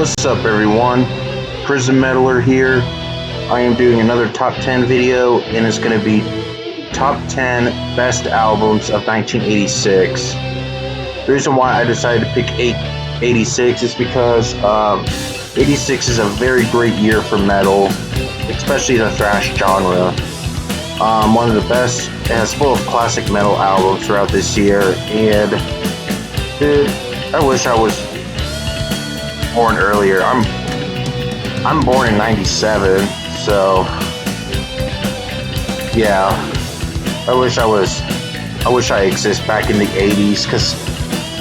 What's up, everyone? Prison Metaler here. I am doing another top 10 video, and it's going to be top 10 best albums of 1986. The reason why I decided to pick 86 is because 86 is a very great year for metal, especially the thrash genre. One of the best, and it's full of classic metal albums throughout this year, and dude, I wish I was born earlier. I'm born in 97, so yeah, I wish I exist back in the 80s, because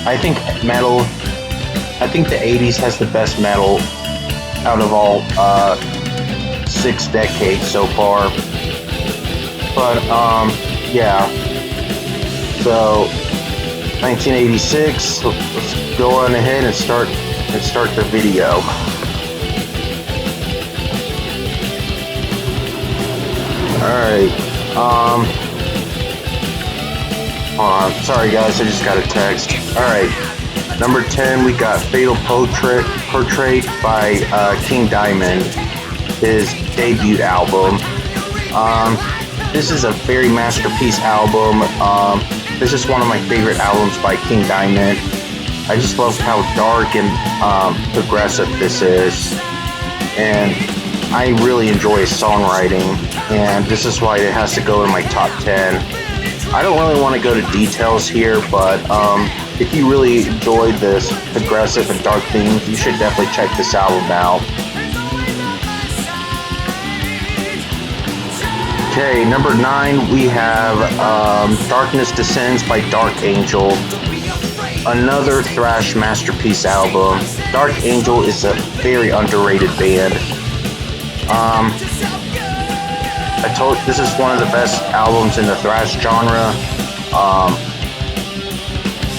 I think the 80s has the best metal out of all 6 decades so far. But yeah, so 1986, let's go on ahead and start the video. Alright, hold on, sorry guys, I just got a text. Alright, number 10, we got Fatal Portrait by King Diamond, his debut album. This is a very masterpiece album. This is one of my favorite albums by King Diamond. I just love how dark and progressive this is, and I really enjoy his songwriting, and this is why it has to go in my top 10. I don't really want to go to details here, but if you really enjoyed this progressive and dark themes, you should definitely check this album out. Okay, number 9, we have Darkness Descends by Dark Angel. Another thrash masterpiece album. Dark Angel is a very underrated band. This is one of the best albums in the thrash genre.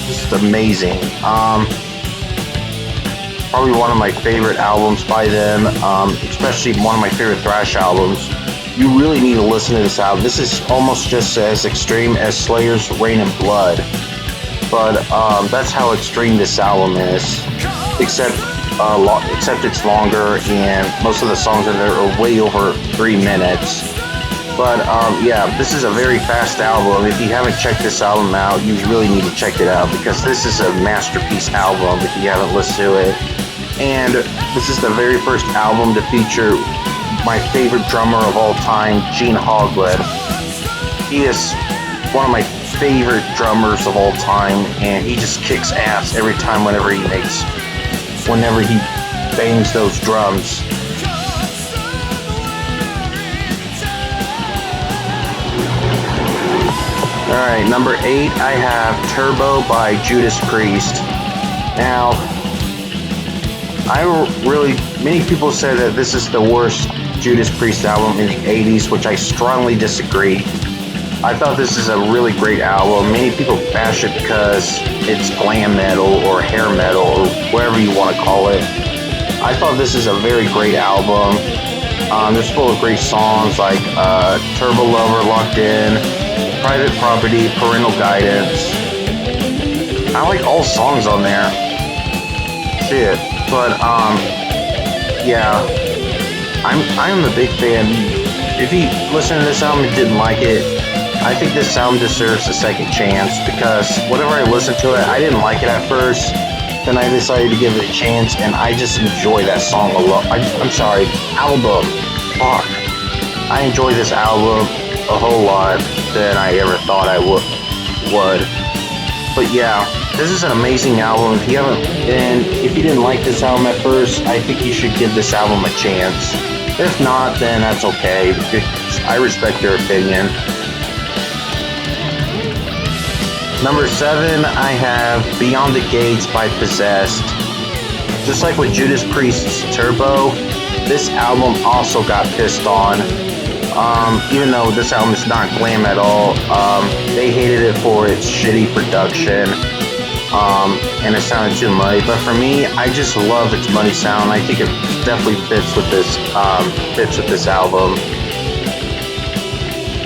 Just amazing. Probably one of my favorite albums by them, especially one of my favorite thrash albums. You really need to listen to this album. This is almost just as extreme as Slayer's Rain and Blood, but that's how extreme this album is. Except it's longer, and most of the songs in there are way over 3 minutes. But yeah, this is a very fast album. If you haven't checked this album out, you really need to check it out, because this is a masterpiece album if you haven't listened to it. And this is the very first album to feature my favorite drummer of all time, Gene Hoglan. He is one of my favorite drummers of all time, and he just kicks ass every time whenever he bangs those drums. Alright, number 8, I have Turbo by Judas Priest. Now, many people say that this is the worst Judas Priest album in the 80s, which I strongly disagree. I thought this is a really great album. Many people bash it because it's glam metal or hair metal or whatever you want to call it. I thought this is a very great album. It's full of great songs like Turbo Lover, Locked In, Private Property, Parental Guidance. I like all songs on there. Shit. But yeah, I'm a big fan. If you listen to this album and didn't like it, I think this album deserves a second chance, because whenever I listened to it, I didn't like it at first. Then I decided to give it a chance, and I just enjoy that song a lot. Album. Fuck. I enjoy this album a whole lot than I ever thought I would. But yeah, this is an amazing album. If you didn't like this album at first, I think you should give this album a chance. If not, then that's okay, because I respect your opinion. Number 7, I have Beyond the Gates by Possessed. Just like with Judas Priest's Turbo, this album also got pissed on. Even though this album is not glam at all, they hated it for its shitty production, and it sounded too muddy. But for me, I just love its muddy sound. I think it definitely fits with this album.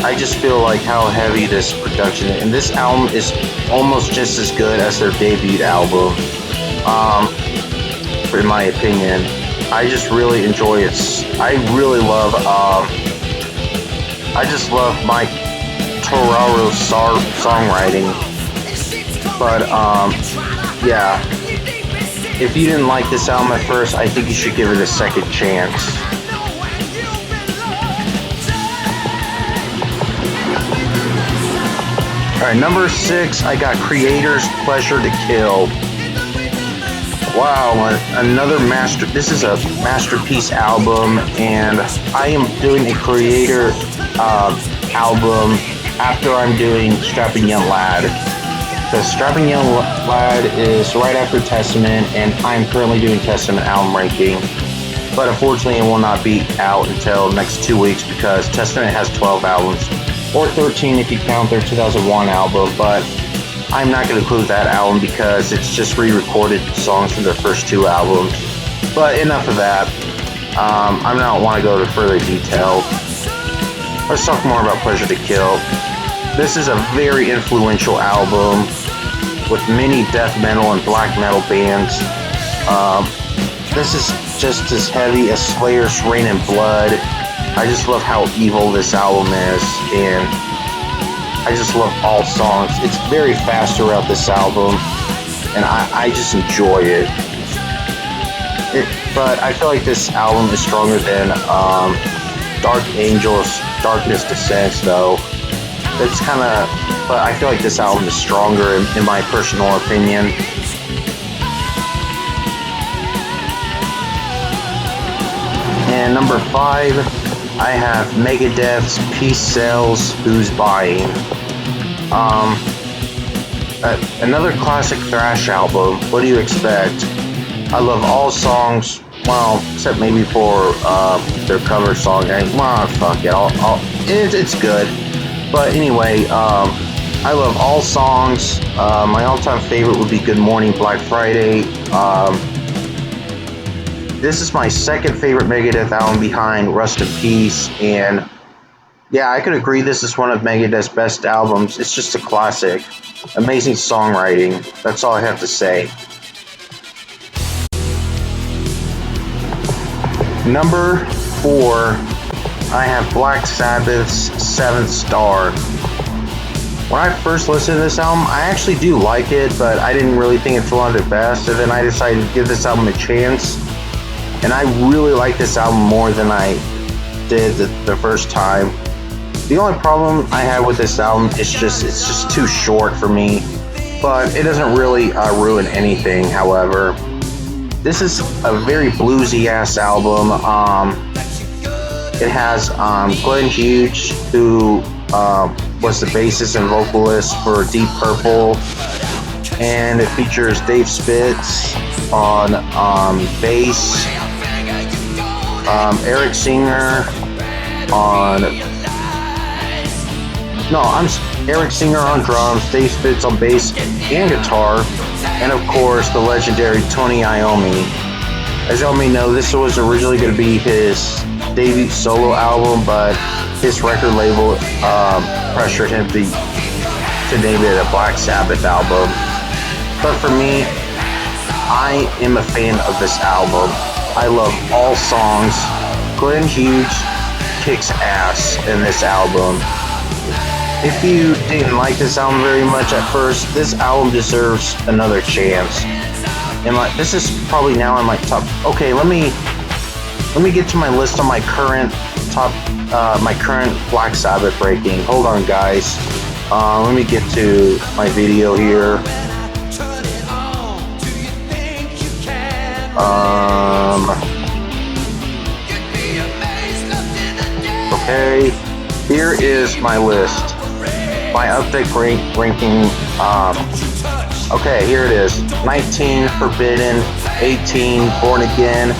I just feel like how heavy this production is, and this album is almost just as good as their debut album. in my opinion. I just really enjoy it. I really love, I just love Mike Toraro's songwriting. But, yeah. If you didn't like this album at first, I think you should give it a second chance. Alright, number 6, I got Creator's Pleasure to Kill. Wow, another this is a masterpiece album, and I am doing a Creator album after I'm doing Strapping Young Lad. Because Strapping Young Lad is right after Testament, and I'm currently doing Testament album ranking. But unfortunately, it will not be out until next 2 weeks because Testament has 12 albums. Or 13 if you count their 2001 album, but I'm not going to include that album because it's just re-recorded songs from their first 2 albums. But enough of that. I don't want to go to further detail. Let's talk more about Pleasure to Kill. This is a very influential album with many death metal and black metal bands. This is just as heavy as Slayer's Rain and Blood. I just love how evil this album is, and I just love all songs. It's very fast throughout this album, and I just enjoy it. But I feel like this album is stronger than Dark Angel's Darkness Descends, though. It's kind of, but I feel like this album is stronger in my personal opinion. And number 5, I have Megadeth's Peace Sells, Who's Buying? Another classic thrash album. What do you expect? I love all songs, well, except maybe for their cover song. Fuck it, it's good. But anyway, I love all songs. My all-time favorite would be Good Morning Black Friday. This is my second favorite Megadeth album behind Rust in Peace, and yeah, I could agree this is one of Megadeth's best albums. It's just a classic. Amazing songwriting. That's all I have to say. Number 4, I have Black Sabbath's Seventh Star. When I first listened to this album, I actually do like it, but I didn't really think it's one of their best, and then I decided to give this album a chance. And I really like this album more than I did the first time. The only problem I have with this album is it's just too short for me. But it doesn't really ruin anything, however. This is a very bluesy ass album. It has Glenn Hughes, who was the bassist and vocalist for Deep Purple. And it features Dave Spitz on bass. Eric Singer Eric Singer on drums, Dave Spitz on bass and guitar, and of course the legendary Tony Iommi. As y'all may know, this was originally going to be his debut solo album, but his record label pressured him to name it a Black Sabbath album. But for me, I am a fan of this album. I love all songs. Glenn Hughes kicks ass in this album. If you didn't like this album very much at first, this album deserves another chance. And this is probably now in my top. Okay, let me get to my list on my current Black Sabbath ranking. Hold on, guys. Let me get to my video here. Okay, here is my list. My update ranking. Okay, here it is. 19, Forbidden. 18, Born Again.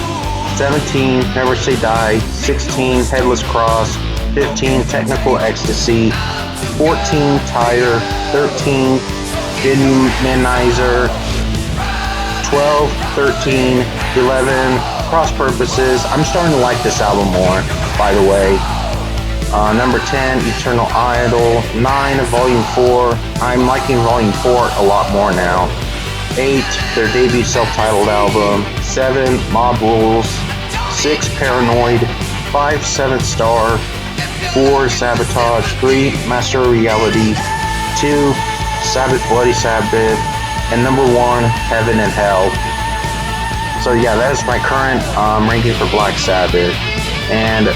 17, Never Say Die. 16, Headless Cross. 15, Technical Ecstasy. 14, Tire. 13, Demonizer. 12, 13, 11, Cross Purposes. I'm starting to like this album more, by the way. Number 10, Eternal Idol. 9, Volume 4. I'm liking Volume 4 a lot more now. 8, their debut self-titled album. 7, Mob Rules. 6, Paranoid. 5, Seventh Star. 4, Sabotage. 3, Master of Reality. 2, Sabbath, Bloody Sabbath. And number 1, Heaven and Hell. So yeah, that is my current ranking for Black Sabbath. And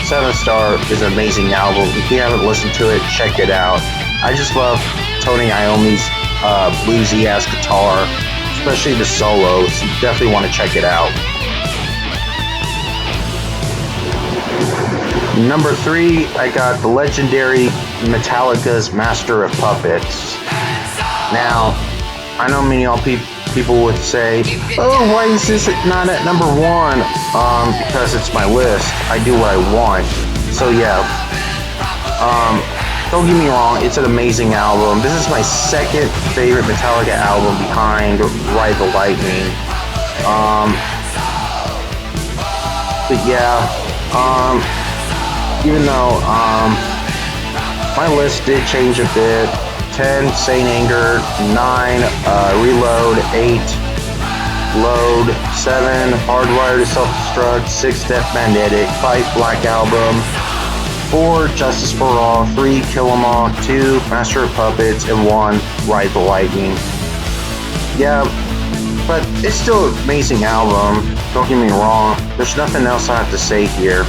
Seventh Star is an amazing album. If you haven't listened to it, check it out. I just love Tony Iommi's bluesy ass guitar, especially the solos. You definitely want to check it out. Number 3, I got the legendary Metallica's Master of Puppets. Now, I know many people would say, oh, why is this not at number 1? Because it's my list. I do what I want. So yeah, don't get me wrong, it's an amazing album. This is my second favorite Metallica album behind Ride the Lightning. But yeah, even though my list did change a bit. 10, Saint Anger. 9, Reload. 8, Load. 7, Hardwired to Self-Destruct. 6, Death Magnetic. 5, Black Album. 4, Justice for All. 3, Kill 'Em All. 2, Master of Puppets. And 1, Ride the Lightning. Yeah, but it's still an amazing album. Don't get me wrong. There's nothing else I have to say here.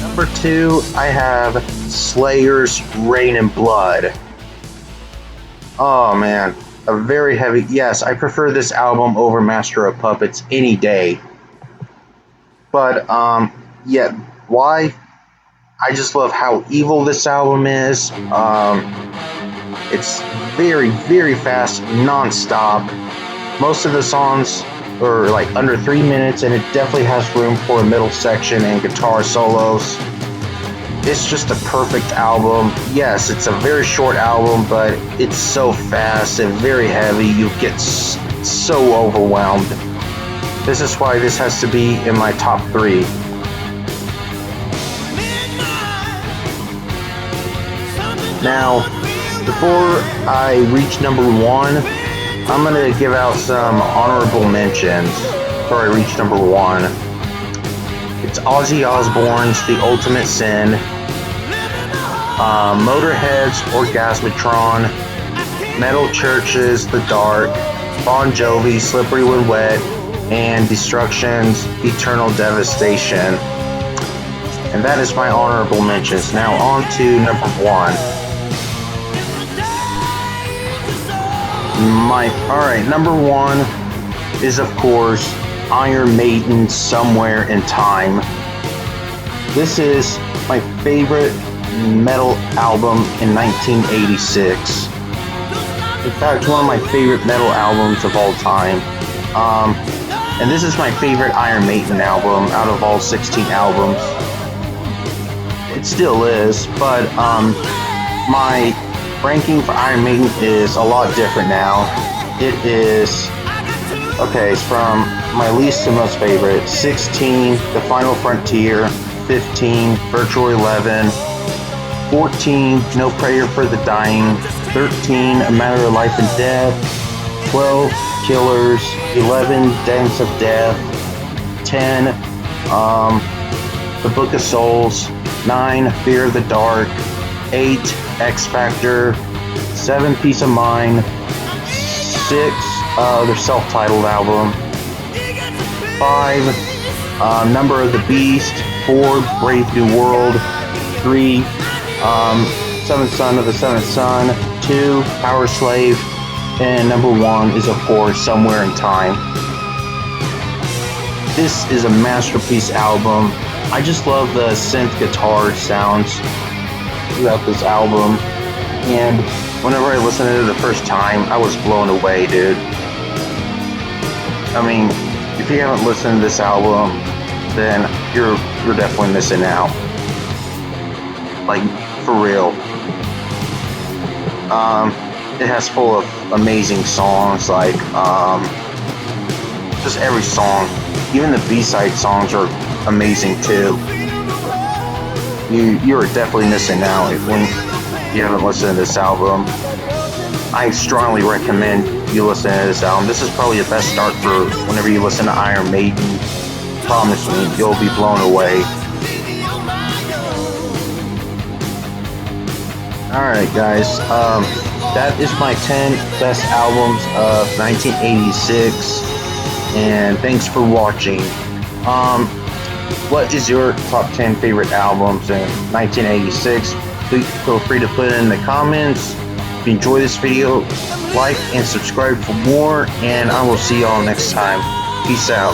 Number 2, I have Slayer's Rain and Blood. Oh man, a very heavy. Yes, I prefer this album over Master of Puppets any day. But yeah, why? I just love how evil this album is. It's very, very fast, non-stop. Most of the songs are like under 3 minutes, and it definitely has room for a middle section and guitar solos. It's just a perfect album. Yes, it's a very short album, but it's so fast and very heavy, you get so overwhelmed. This is why this has to be in my top 3. Now, before I reach number 1, I'm going to give out some honorable mentions before I reach number 1. It's Ozzy Osbourne's The Ultimate Sin, Motorhead's Orgasmatron, Metal Church's The Dark, Bon Jovi's Slippery When Wet, and Destruction's Eternal Devastation. And that is my honorable mentions. Now on to number 1. Alright, number 1 is of course Iron Maiden's Somewhere in Time. This is my favorite metal album in 1986. In fact, one of my favorite metal albums of all time. And this is my favorite Iron Maiden album out of all 16 albums. It still is, but my ranking for Iron Maiden is a lot different now. It is, okay, it's from my least to most favorite. 16, The Final Frontier. 15, Virtual 11. 14, No Prayer for the Dying. 13, A Matter of Life and Death. 12, Killers. 11, Dance of Death. 10, The Book of Souls. 9, Fear of the Dark. 8, X Factor. 7, Peace of Mind. 6, their self-titled album. 5, Number of the Beast. 4, Brave New World. 3, Seventh Son of the Seventh Son. 2, Power Slave. And number 1 is, of course, Somewhere in Time. This is a masterpiece album. I just love the synth guitar sounds throughout this album. And whenever I listened to it the first time, I was blown away, dude. I mean, if you haven't listened to this album, then you're definitely missing out. Like, for real. It has full of amazing songs, like just every song. Even the B-side songs are amazing too. You are definitely missing out when you haven't listened to this album. I strongly recommend you listen to this album. This is probably the best start for whenever you listen to Iron Maiden. Promise me, you'll be blown away. Alright guys, that is my 10 best albums of 1986, and thanks for watching. What is your top 10 favorite albums in 1986? Please feel free to put it in the comments. If you enjoy this video, like and subscribe for more, and I will see y'all next time. Peace out.